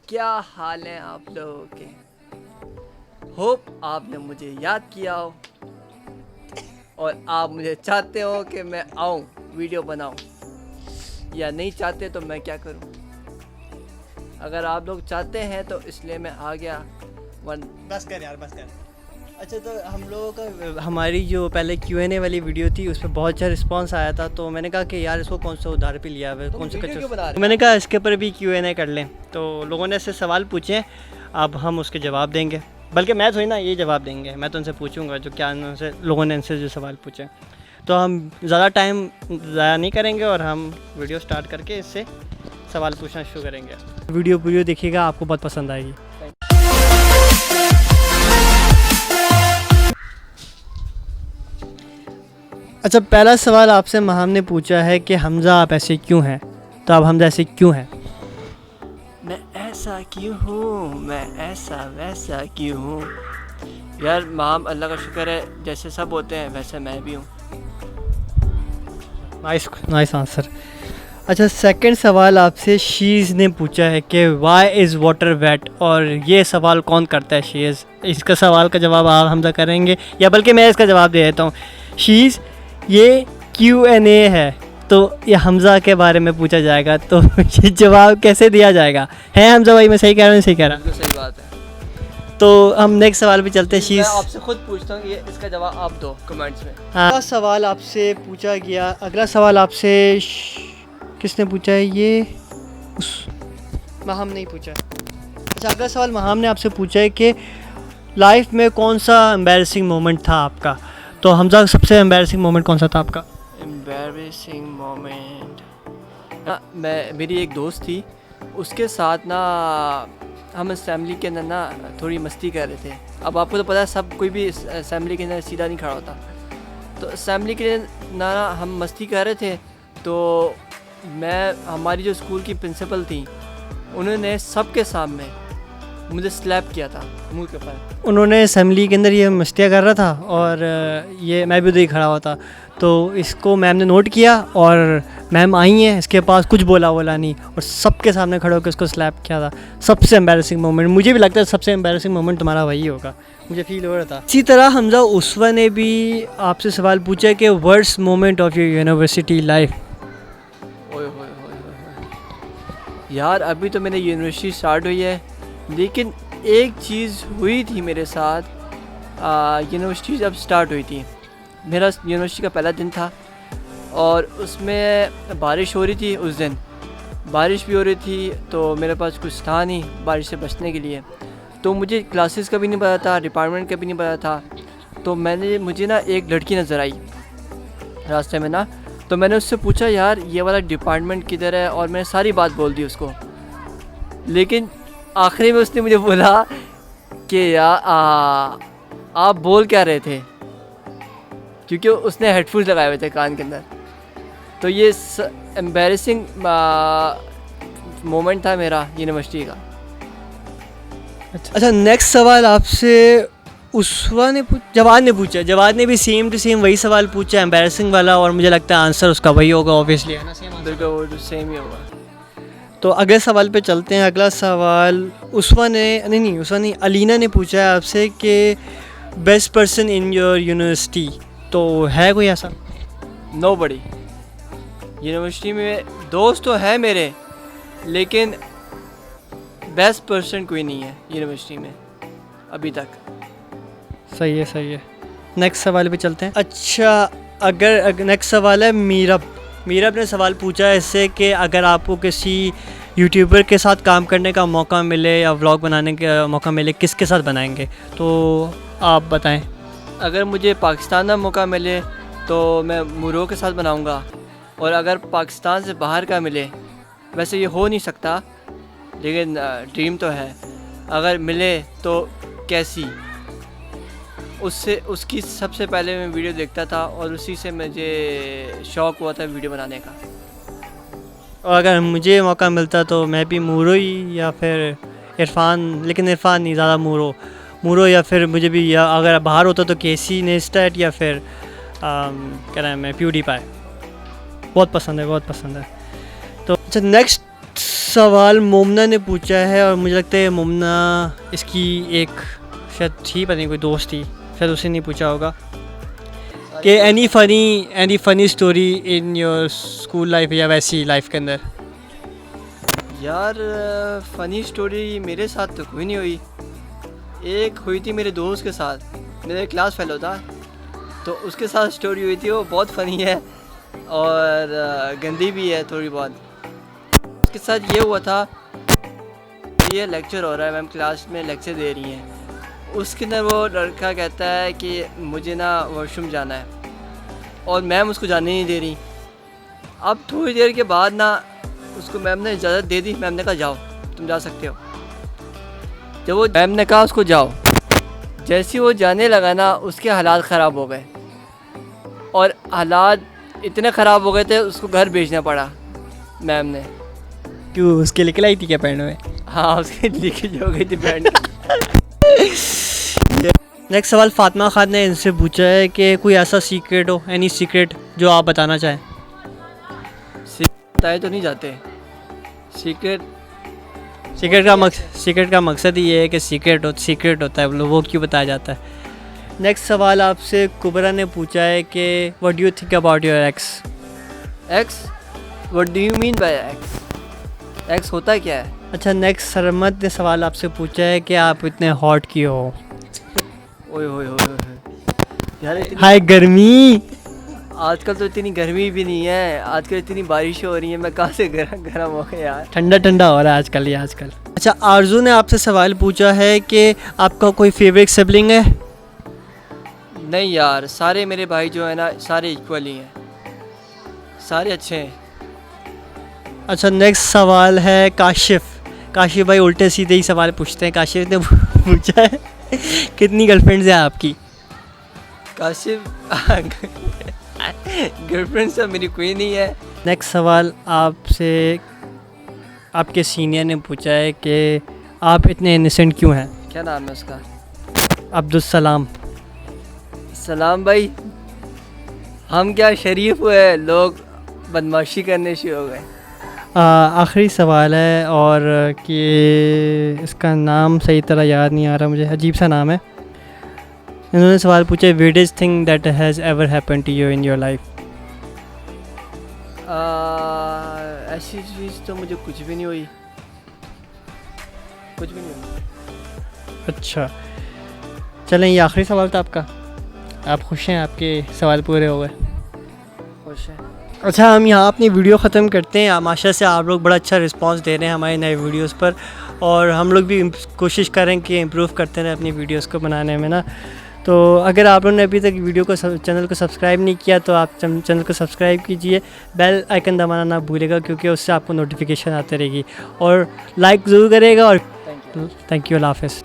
क्या हाल है आप लोगों के। होप आपने मुझे याद किया हो और आप मुझे चाहते हो कि मैं आऊँ वीडियो बनाऊँ, या नहीं चाहते तो मैं क्या करूँ। अगर आप लोग चाहते हैं तो इसलिए मैं आ गया। बस कर यार, बस कर। अच्छा, तो हम लोगों का हमारी जो पहले Q&A वाली वीडियो थी उस पर बहुत अच्छा रिस्पांस आया था, तो मैंने कहा कि यार इसको कौन सा उधार पे लिया हुआ है, कौन सा कच्चा। मैंने कहा इसके ऊपर भी Q&A कर लें। तो लोगों ने ऐसे सवाल पूछे, अब हम उसके जवाब देंगे। बल्कि मैं थोड़ी ना ये जवाब देंगे, मैं तो उनसे पूछूंगा जो क्या उनसे लोगों ने इनसे जो सवाल पूछे। तो हम ज़्यादा टाइम ज़ाया नहीं करेंगे और हम वीडियो स्टार्ट करके इससे सवाल पूछना शुरू करेंगे। वीडियो देखिएगा, आपको बहुत पसंद आएगी। अच्छा, पहला सवाल आपसे महाम ने पूछा है कि हमज़ा आप ऐसे क्यों हैं। तो आप हमज़ा ऐसे क्यों हैं? मैं ऐसा क्यों हूँ, मैं ऐसा वैसा क्यों हूँ। यार माम, अल्लाह का शुक्र है, जैसे सब होते हैं वैसे मैं भी हूँ। Nice answer. अच्छा, सेकंड सवाल आपसे शीज़ ने पूछा है कि वाई इज़ वाटर वेट। और ये सवाल कौन करता है शीज़? इसका सवाल का जवाब आप हमज़ा करेंगे या बल्कि मैं इसका जवाब दे देता हूँ। शीज़, ये Q&A है, तो ये हमज़ा के बारे में पूछा जाएगा, तो ये जवाब कैसे दिया जाएगा? है हमज़ा भाई, मैं सही कह रहा हूँ, सही कह रहा हूँ? सही बात है। तो हम नेक्स्ट सवाल पे चलते हैं। शीज़, मैं आपसे खुद पूछता हूँ, ये इसका जवाब आप दो कमेंट्स में। हाँ, सवाल आपसे पूछा गया। अगला सवाल आपसे किसने पूछा है? ये उस महाम नहीं पूछा। अच्छा, अगला सवाल महाम ने आपसे पूछा है कि लाइफ में कौन सा एम्बैरेसिंग मोमेंट था आपका। तो हमज़ा, सबसे एम्बैरेसिंग मोमेंट कौन सा था आपका? एम्बैरेसिंग मोमेंट, मेरी एक दोस्त थी, उसके साथ ना हम असेंबली के अंदर ना थोड़ी मस्ती कर रहे थे। अब आपको तो पता है, सब कोई भी असेंबली के अंदर सीधा नहीं खड़ा होता। तो असेंबली के ना हम मस्ती कर रहे थे, तो हमारी जो स्कूल की प्रिंसिपल थी, उन्होंने सबके सामने मुझे स्लैप किया था मुंह के ऊपर। उन्होंने असेंबली के अंदर ये मस्तियाँ कर रहा था और ये मैं भी उधर ही खड़ा हुआ था। तो इसको मैम ने नोट किया और मैम आई हैं, इसके पास कुछ बोला नहीं और सबके सामने खड़े होकर इसको स्लैप किया था। सबसे एम्बैरेसिंग मोमेंट मुझे भी लगता है, सबसे एम्बैरेसिंग मोमेंट तुम्हारा वही होगा, मुझे फील हो रहा था। इसी तरह हमज़ा उसवा ने भी आपसे सवाल पूछा कि worst moment of your university life. यार अभी तो मेरी यूनिवर्सिटी स्टार्ट हुई है, लेकिन एक चीज़ हुई थी मेरे साथ। यूनिवर्सिटी जब स्टार्ट हुई थी, मेरा यूनिवर्सिटी का पहला दिन था और उसमें बारिश हो रही थी। उस दिन बारिश भी हो रही थी, तो मेरे पास कुछ था नहीं बारिश से बचने के लिए। तो मुझे क्लासेस का भी नहीं पता था, डिपार्टमेंट का भी नहीं पता था। तो मुझे ना एक लड़की नज़र आई रास्ते में ना, तो मैंने उससे पूछा, यार ये वाला डिपार्टमेंट किधर है, और मैंने सारी बात बोल दी उसको। लेकिन आखिरी में उसने मुझे बोला कि यार आप बोल क्या रहे थे, क्योंकि उसने हेडफोन्स लगाए हुए थे कान के अंदर। तो ये एम्बैरेसिंग मोमेंट था मेरा यूनिवर्सिटी का। अच्छा, नेक्स्ट सवाल आपसे जवाद ने भी सेम टू सेम वही सवाल पूछा, एम्बैरेसिंग वाला, और मुझे लगता है आंसर उसका वही होगा, ऑब्वियसली, है ना? बिल्कुल, वो सेम ही होगा। तो अगले सवाल पे चलते हैं। अगला सवाल अलीना ने पूछा है आपसे कि best person in your university. तो है कोई ऐसा? नोबडी। यूनिवर्सिटी में दोस्त तो है मेरे, लेकिन बेस्ट पर्सन कोई नहीं है यूनिवर्सिटी में अभी तक। सही है। नेक्स्ट सवाल पे चलते हैं। अच्छा, अगर नेक्स्ट सवाल है मीरब ने सवाल पूछा है इससे कि अगर आपको किसी यूट्यूबर के साथ काम करने का मौका मिले या व्लॉग बनाने का मौका मिले, किसके साथ बनाएंगे? तो आप बताएं। अगर मुझे पाकिस्तान में मौका मिले तो मैं मुरो के साथ बनाऊंगा, और अगर पाकिस्तान से बाहर का मिले, वैसे ये हो नहीं सकता लेकिन ड्रीम तो है, अगर मिले तो कैसी, उसकी सबसे पहले मैं वीडियो देखता था और उसी से मुझे शौक़ हुआ था वीडियो बनाने का। और अगर मुझे मौका मिलता तो मैं भी मूरो ही या फिर इरफान, लेकिन इरफान नहीं, ज़्यादा मूरो या फिर मुझे भी, या अगर बाहर होता तो केसी नेस्टेट या फिर क्या नाम है, प्यूडीपाई। बहुत पसंद है। तो अच्छा, नेक्स्ट सवाल मोमना ने पूछा है और मुझे लगता है मोमना इसकी एक शायद थी, पता नहीं कोई दोस्त थी, शायद उसने नहीं पूछा होगा कि any funny story in your school life या वैसी लाइफ के अंदर। यार फ़नी स्टोरी मेरे साथ तो कोई नहीं हुई। एक हुई थी मेरे दोस्त के साथ, मेरा क्लास फेलो था, तो उसके साथ स्टोरी हुई थी। वो बहुत फ़नी है और गंदी भी है थोड़ी बहुत। उसके साथ ये हुआ था, ये लेक्चर हो रहा है, मैम क्लास में लेक्चर दे रही हैं, उसके अंदर वो लड़का कहता है कि मुझे ना वॉशरूम जाना है और मैम उसको जाने नहीं दे रही। अब थोड़ी देर के बाद ना उसको मैम ने इजाज़त दे दी। मैम ने कहा जाओ, तुम जा सकते हो। जब वो मैम ने कहा उसको जाओ, जैसे ही वो जाने लगा ना उसके हालात ख़राब हो गए और हालात इतने ख़राब हो गए थे उसको घर भेजना पड़ा मैम ने। क्यों, उसके लिए खिलाई थी क्या पैंट में? हाँ, उसके लीकेज हो गई थी पैंट। नेक्स्ट सवाल फातिमा खान ने इनसे पूछा है कि कोई ऐसा सीक्रेट हो, एनी सीक्रेट जो आप बताना चाहें। बताए तो नहीं जाते सीक्रेट का मकसद ही ये है कि सीक्रेट होता है, वो क्यों बताया जाता है। नेक्स्ट सवाल आपसे कुबरा ने पूछा है कि what do you think about your x. What do you mean by x होता क्या है? अच्छा, नेक्स्ट सरमद ने सवाल आपसे पूछा है कि आप इतने हॉट क्यों हो। ओए होए यार, हाय गर्मी। आजकल तो इतनी गर्मी भी नहीं है, आजकल इतनी बारिश हो रही है, मैं कहाँ से गर्म हो गया यार। ठंडा हो रहा है आजकल। अच्छा, आरजू ने आपसे सवाल पूछा है कि आपका कोई फेवरेट सिबलिंग है। नहीं यार, सारे मेरे भाई जो है ना सारे इक्वली हैं, सारे अच्छे हैं। अच्छा, नेक्स्ट सवाल है काशिफ भाई उल्टे सीधे ही सवाल पूछते हैं। काशिफ ने पूछा है कितनी गर्लफ्रेंड्स हैं आपकी। काशिफ गर्लफ्रेंड से मेरी कोई नहीं है। नेक्स्ट सवाल आपसे आपके सीनियर ने पूछा है कि आप इतने इनोसेंट क्यों हैं। क्या नाम है उसका? अब्दुल सलाम भाई, हम क्या शरीफ हुए, लोग बदमाशी करने शुरू हो गए। आखिरी सवाल है और कि इसका नाम सही तरह याद नहीं आ रहा मुझे, अजीब सा नाम है। इन्होंने सवाल पूछा, weirdest thing that has ever happened to you in your life. ऐसी चीज़ तो मुझे कुछ भी नहीं हुई। अच्छा, चलें, ये आखिरी सवाल था आपका। आप खुश हैं, आपके सवाल पूरे हो गए? खुश हैं। अच्छा, हम यहाँ अपनी वीडियो ख़त्म करते हैं। माशा से आप लोग बड़ा अच्छा रिस्पांस दे रहे हैं हमारे नए वीडियोस पर, और हम लोग भी कोशिश करें कि इम्प्रूव करते रहें अपनी वीडियोस को बनाने में ना। तो अगर आप लोगों ने अभी तक चैनल को सब्सक्राइब नहीं किया तो आप चैनल को सब्सक्राइब कीजिए, बेल आइकन दबाना ना भूलेगा क्योंकि उससे आपको नोटिफिकेशन आती रहेगी, और लाइक ज़रूर करेगा। और थैंक यू, अल्लाह हाफ़िज़।